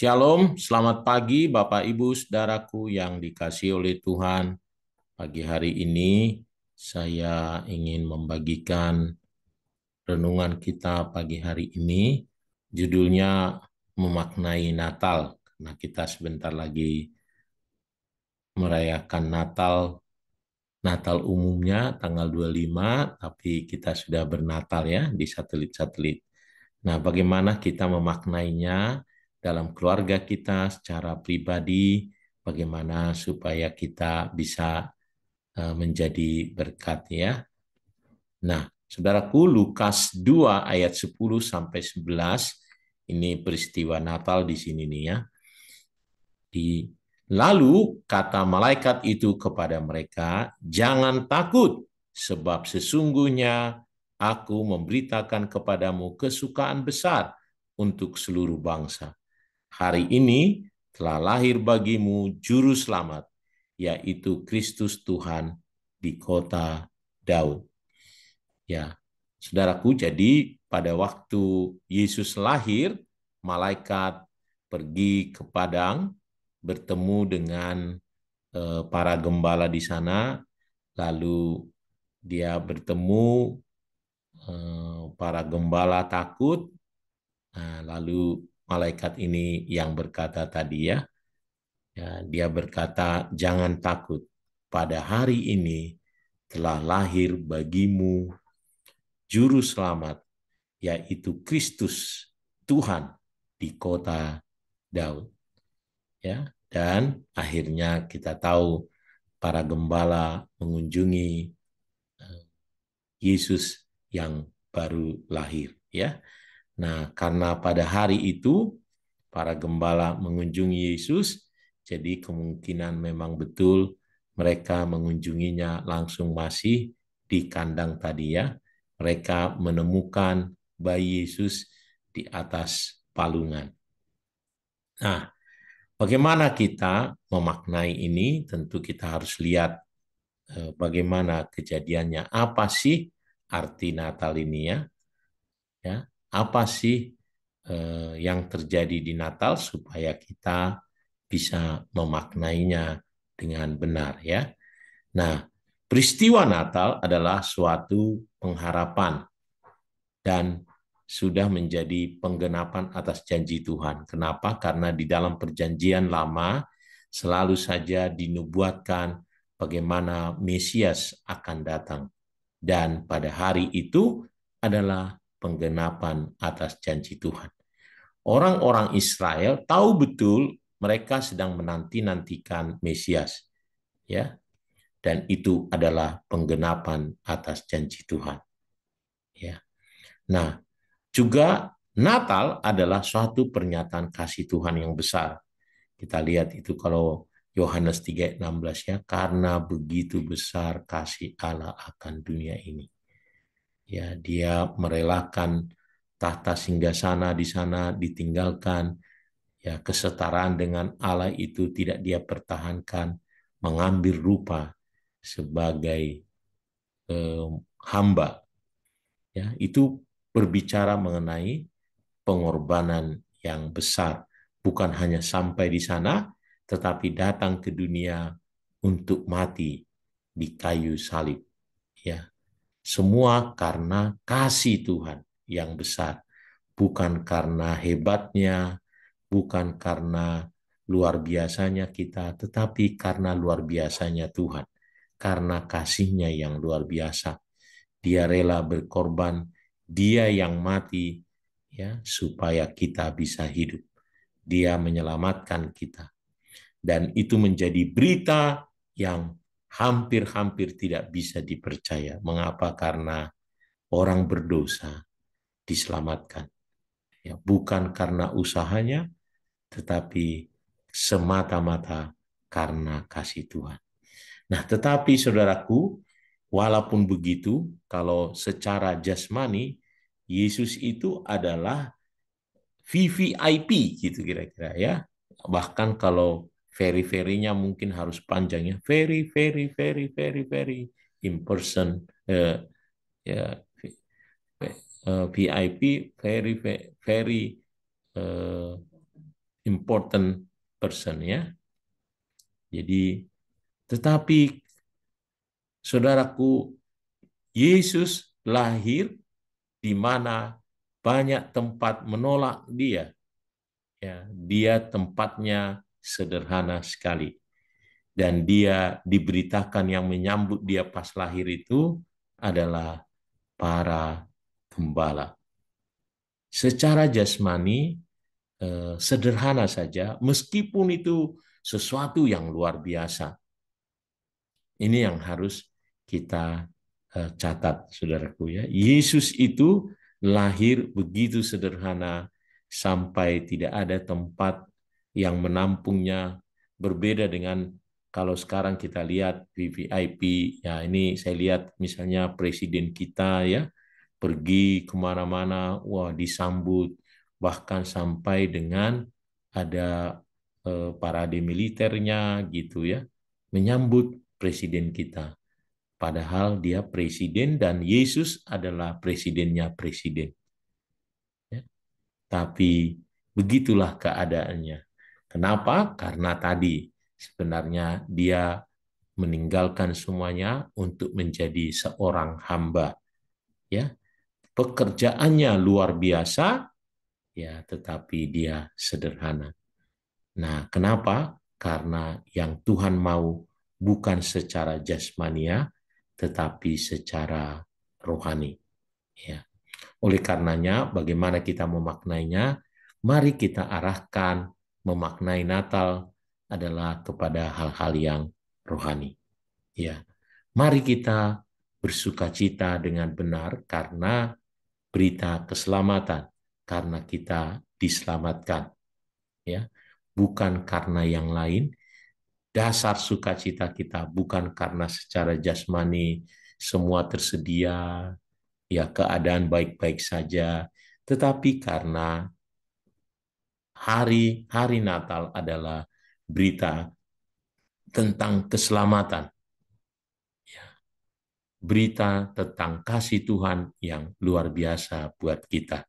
Shalom, selamat pagi Bapak Ibu Saudaraku yang dikasihi oleh Tuhan. Pagi hari ini saya ingin membagikan renungan kita pagi hari ini. Judulnya memaknai Natal. Karena kita sebentar lagi merayakan Natal. Natal umumnya tanggal 25, tapi kita sudah bernatal ya di satelit-satelit. Nah, bagaimana kita memaknainya dalam keluarga kita secara pribadi, bagaimana supaya kita bisa menjadi berkat ya. Nah, saudaraku, Lukas 2 ayat 10 sampai 11, ini peristiwa Natal di sini nih ya. Lalu kata malaikat itu kepada mereka, "Jangan takut, sebab sesungguhnya aku memberitakan kepadamu kesukaan besar untuk seluruh bangsa. Hari ini telah lahir bagimu juru selamat, yaitu Kristus Tuhan di kota Daud." Ya, saudaraku, jadi pada waktu Yesus lahir, malaikat pergi ke padang, bertemu dengan para gembala di sana, lalu dia bertemu para gembala takut. Nah, lalu malaikat ini yang berkata tadi ya, dia berkata, "Jangan takut, pada hari ini telah lahir bagimu juru selamat, yaitu Kristus Tuhan di kota Daud." Ya, dan akhirnya kita tahu para gembala mengunjungi Yesus yang baru lahir ya. Nah, karena pada hari itu para gembala mengunjungi Yesus, jadi kemungkinan memang betul mereka mengunjunginya langsung masih di kandang tadi ya. Mereka menemukan bayi Yesus di atas palungan. Nah, bagaimana kita memaknai ini? Tentu kita harus lihat bagaimana kejadiannya. Apa sih arti Natal ini ya? Ya, apa sih yang terjadi di Natal supaya kita bisa memaknainya dengan benar ya. Nah, peristiwa Natal adalah suatu pengharapan dan sudah menjadi penggenapan atas janji Tuhan. Kenapa? Karena di dalam perjanjian lama selalu saja dinubuatkan bagaimana Mesias akan datang. Dan pada hari itu adalah penggenapan atas janji Tuhan. Orang-orang Israel tahu betul mereka sedang menanti-nantikan Mesias, ya, dan itu adalah penggenapan atas janji Tuhan, ya. Nah, juga Natal adalah suatu pernyataan kasih Tuhan yang besar. Kita lihat itu kalau Yohanes 3:16 ya, karena begitu besar kasih Allah akan dunia ini. Ya, dia merelakan tahta singgasana di sana ditinggalkan. Ya, kesetaraan dengan Allah itu tidak dia pertahankan, mengambil rupa sebagai hamba. Ya, itu berbicara mengenai pengorbanan yang besar, bukan hanya sampai di sana, tetapi datang ke dunia untuk mati di kayu salib. Ya, semua karena kasih Tuhan yang besar, bukan karena hebatnya, bukan karena luar biasanya kita, tetapi karena luar biasanya Tuhan, karena kasihnya yang luar biasa. Dia rela berkorban, dia yang mati ya supaya kita bisa hidup. Dia menyelamatkan kita. Dan itu menjadi berita yang hampir-hampir tidak bisa dipercaya. Mengapa? Karena orang berdosa diselamatkan. Ya, bukan karena usahanya, tetapi semata-mata karena kasih Tuhan. Nah, tetapi saudaraku, walaupun begitu, kalau secara jasmani, Yesus itu adalah VVIP gitu kira-kira ya. Bahkan kalau very-very-nya mungkin harus panjangnya, very, very, very, very, very in person, ya, VIP, very, very, important person ya. Jadi, tetapi saudaraku, Yesus lahir di mana banyak tempat menolak dia. Ya, dia tempatnya sederhana sekali. Dan dia diberitakan yang menyambut dia pas lahir itu adalah para gembala. Secara jasmani, sederhana saja, meskipun itu sesuatu yang luar biasa. Ini yang harus kita catat, saudaraku ya. Yesus itu lahir begitu sederhana sampai tidak ada tempat yang menampungnya, berbeda dengan kalau sekarang kita lihat VVIP, ya ini saya lihat misalnya presiden kita ya, pergi kemana-mana, wah disambut, bahkan sampai dengan ada parade militernya gitu ya, menyambut presiden kita. Padahal dia presiden dan Yesus adalah presidennya presiden. Ya. Tapi begitulah keadaannya. Kenapa? Karena tadi sebenarnya dia meninggalkan semuanya untuk menjadi seorang hamba. Ya, pekerjaannya luar biasa, ya, tetapi dia sederhana. Nah, kenapa? Karena yang Tuhan mau bukan secara jasmania, tetapi secara rohani. Ya. Oleh karenanya, bagaimana kita memaknainya? Mari kita arahkan memaknai Natal adalah kepada hal-hal yang rohani. Ya, mari kita bersukacita dengan benar karena berita keselamatan, karena kita diselamatkan. Ya, bukan karena yang lain. Dasar sukacita kita bukan karena secara jasmani semua tersedia, ya keadaan baik-baik saja, tetapi karena hari Natal adalah berita tentang keselamatan, ya, berita tentang kasih Tuhan yang luar biasa buat kita.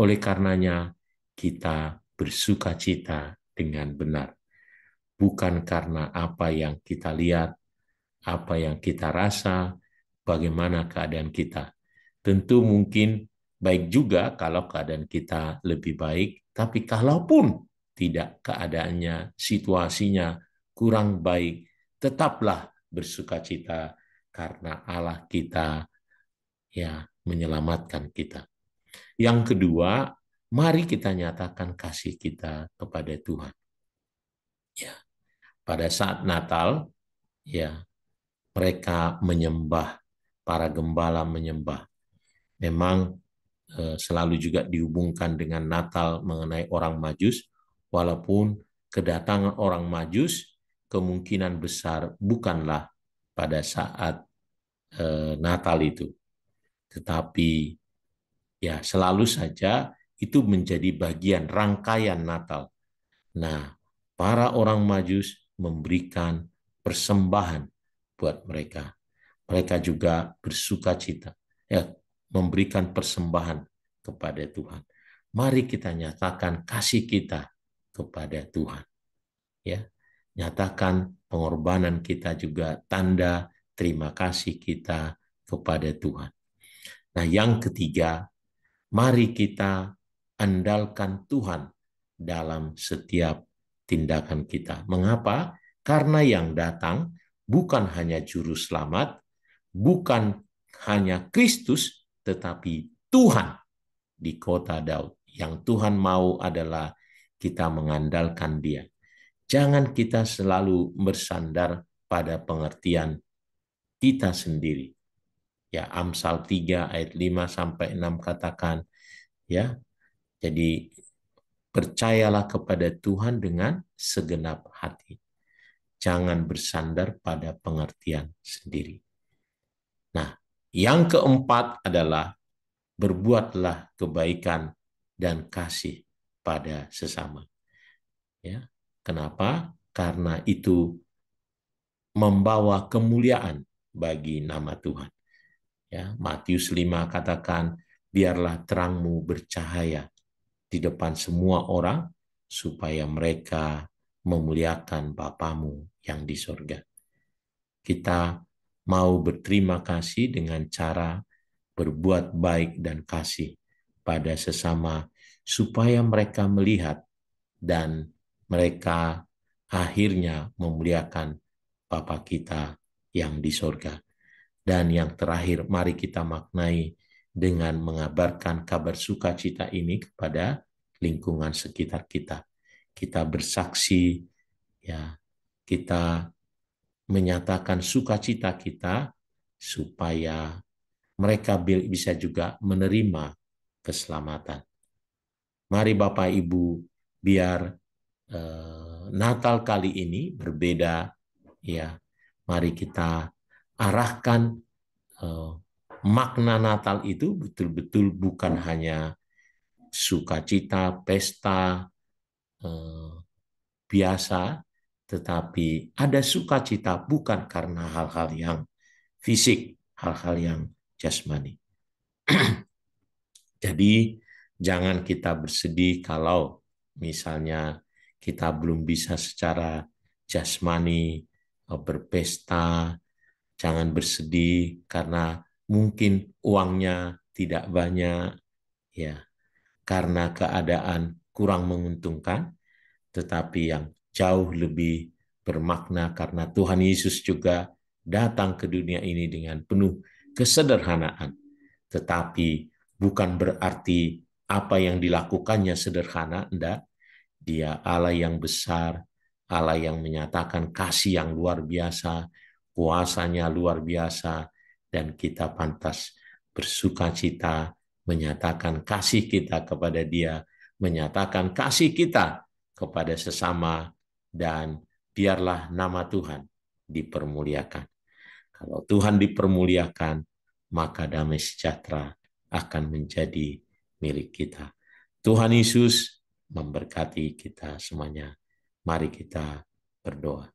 Oleh karenanya kita bersukacita dengan benar, bukan karena apa yang kita lihat, apa yang kita rasa, bagaimana keadaan kita. Tentu mungkin baik juga kalau keadaan kita lebih baik, tapi kalaupun tidak keadaannya, situasinya kurang baik, tetaplah bersukacita karena Allah kita ya menyelamatkan kita. Yang kedua, mari kita nyatakan kasih kita kepada Tuhan. Ya, pada saat Natal, ya mereka menyembah, para gembala menyembah. Memang selalu juga dihubungkan dengan Natal mengenai orang Majus, walaupun kedatangan orang Majus kemungkinan besar bukanlah pada saat Natal itu, tetapi ya selalu saja itu menjadi bagian rangkaian Natal. Nah, para orang Majus memberikan persembahan buat mereka. Mereka juga bersukacita, ya, memberikan persembahan kepada Tuhan. Mari kita nyatakan kasih kita kepada Tuhan. Ya, nyatakan pengorbanan kita juga tanda terima kasih kita kepada Tuhan. Nah, yang ketiga, mari kita andalkan Tuhan dalam setiap tindakan kita. Mengapa? Karena yang datang bukan hanya juru selamat, bukan hanya Kristus, tetapi Tuhan di kota Daud. Yang Tuhan mau adalah kita mengandalkan Dia. Jangan kita selalu bersandar pada pengertian kita sendiri. Ya, Amsal 3 ayat 5 sampai 6 katakan, ya. Jadi percayalah kepada Tuhan dengan segenap hati. Jangan bersandar pada pengertian sendiri. Nah, yang keempat adalah berbuatlah kebaikan dan kasih pada sesama. Ya, kenapa? Karena itu membawa kemuliaan bagi nama Tuhan. Ya, Matius 5 katakan, biarlah terangmu bercahaya di depan semua orang, supaya mereka memuliakan Bapamu yang di sorga. Kita mau berterima kasih dengan cara berbuat baik dan kasih pada sesama, supaya mereka melihat dan mereka akhirnya memuliakan Bapa kita yang di sorga. Dan yang terakhir, mari kita maknai dengan mengabarkan kabar sukacita ini kepada lingkungan sekitar kita. Kita bersaksi, ya, kita menyatakan sukacita kita supaya mereka bisa juga menerima keselamatan. Mari Bapak Ibu, biar Natal kali ini berbeda, ya. Mari kita arahkan makna Natal itu betul-betul bukan hanya sukacita, pesta biasa, tetapi ada sukacita bukan karena hal-hal yang fisik, hal-hal yang jasmani. Jadi jangan kita bersedih kalau misalnya kita belum bisa secara jasmani berpesta. Jangan bersedih karena mungkin uangnya tidak banyak, ya, karena keadaan kurang menguntungkan, tetapi yang jauh lebih bermakna karena Tuhan Yesus juga datang ke dunia ini dengan penuh kesederhanaan. Tetapi bukan berarti apa yang dilakukannya sederhana, enggak. Dia Allah yang besar, Allah yang menyatakan kasih yang luar biasa, kuasanya luar biasa, dan kita pantas bersukacita menyatakan kasih kita kepada Dia, menyatakan kasih kita kepada sesama, dan biarlah nama Tuhan dipermuliakan. Kalau Tuhan dipermuliakan, maka damai sejahtera akan menjadi milik kita. Tuhan Yesus memberkati kita semuanya. Mari kita berdoa.